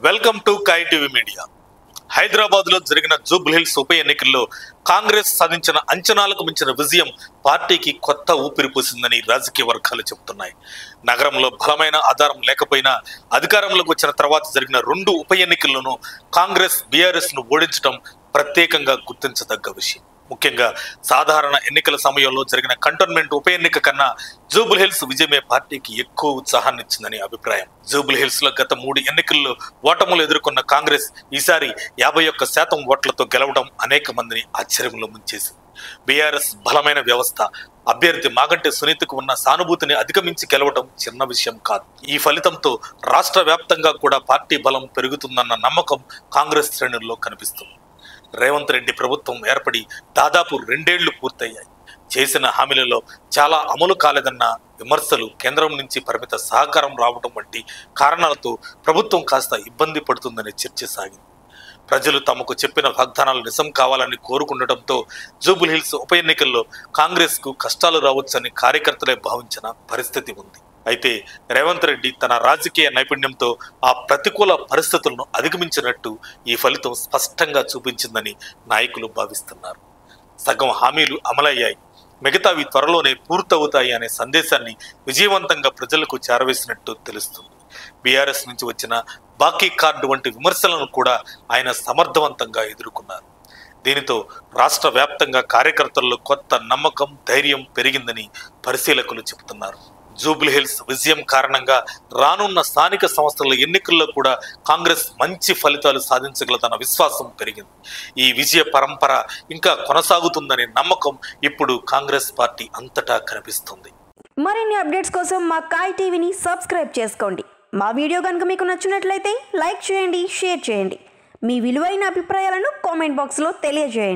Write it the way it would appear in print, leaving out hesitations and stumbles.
Welcome to Kai TV media. Hyderabad లో జరిగిన జూబ్లీహిల్స్ ఉప ఎన్నికల్లో కాంగ్రెస్ సాధించిన అంచనాలకు మించిన విజయం పార్టీకి కొత్త ఊపిరి పోసిందని రాజకీయ వర్గాలు చెబుతున్నాయి. నగరంలో బలమైన ఆధారం లేకపోయినా అధికారంలోకి వచ్చిన తర్వాత జరిగిన 2 ఉప ఎన్నికల్లోనూ కాంగ్రెస్ బీఆర్ఎస్ ను ఓడించడం ప్రత్యేకంగా గుర్తించదగ్గ విషయం. ముఖ్యంగా సాధారణ ఎన్నికల సమయంలో జరిగిన కంటోన్మెంట్ ఉప ఎన్నిక కన్నా జూబ్లీహిల్స్ విజయమే పార్టీకి ఎక్కువ ఉత్సాహాన్ని ఇచ్చిందని అభిప్రాయం. జూబ్లీహిల్స్ లో గత 3 ఎన్నికల్లో ఓటములు ఎదుర్కొన్న కాంగ్రెస్ ఈసారి 51% ఓట్లతో గెలవడం అనేక మందిని ఆశ్చర్యంలో ముంచేసింది. బీఆర్ఎస్ బలమైన వ్యవస్థ, అభ్యర్థి మాగంటి సునీతకు ఉన్న సానుభూతిని అధిగమించి గెలవడం చిన్న విషయం కాదు. ఈ ఫలితంతో రాష్ట్ర వ్యాప్తంగా కూడా పార్టీ బలం పెరుగుతుందన్న నమ్మకం కాంగ్రెస్ శ్రేణుల్లో కనిపిస్తుంది. రేవంత్ రెడ్డి ప్రభుత్వం ఏర్పడి దాదాపు 2 ఏళ్లు పూర్తయ్యాయి. చేసిన హామీలలో చాలా అమలు కాలేదన్న విమర్శలు, కేంద్రం నుంచి పరిమిత సహకారం రావడం వంటి కారణాలతో ప్రభుత్వం కాస్త ఇబ్బంది పడుతుందనే చర్చ సాగింది. ప్రజలు తమకు చెప్పిన వాగ్దానాలు నిజం కావాలని కోరుకుండటంతో జూబ్లీహిల్స్ ఉప ఎన్నికల్లో కాంగ్రెస్ కు కష్టాలు రావచ్చని కార్యకర్తలే భావించిన పరిస్థితి ఉంది. అయితే రేవంత్ రెడ్డి తన రాజకీయ నైపుణ్యంతో ఆ ప్రతికూల పరిస్థితులను అధిగమించినట్టు ఈ ఫలితం స్పష్టంగా చూపించిందని నాయకులు భావిస్తున్నారు. సగం హామీలు అమలయ్యాయి, మిగతావి త్వరలోనే పూర్తవుతాయి అనే సందేశాన్ని విజయవంతంగా ప్రజలకు చేరవేసినట్టు తెలుస్తుంది. బీఆర్ఎస్ నుంచి వచ్చిన బాకీ కార్డు వంటి విమర్శలను కూడా ఆయన సమర్థవంతంగా ఎదుర్కొన్నారు. దీనితో రాష్ట్ర వ్యాప్తంగా కార్యకర్తల్లో కొత్త నమ్మకం, ధైర్యం పెరిగిందని పరిశీలకులు చెబుతున్నారు. జూబ్లీహిల్స్ విజయం కారణంగా రానున్న స్థానిక సంస్థల ఎన్నికల్లో కూడా కాంగ్రెస్ మంచి ఫలితాలు సాధించగలదన్న విశ్వాసం పెరిగింది. ఈ విజయ పరంపర ఇంకా కొనసాగుతుందనే నమ్మకం ఇప్పుడు కాంగ్రెస్ పార్టీ అంతటా కనిపిస్తుంది. మరిన్ని అప్డేట్స్ కోసం మా కాయ్ టీవీని సబ్స్క్రైబ్ చేసుకోండి. మా వీడియో కనుక మీకు నచ్చినట్లయితే లైక్ చేయండి, షేర్ చేయండి. మీ విలువైన అభిప్రాయాలను కామెంట్ బాక్స్లో తెలియజేయండి.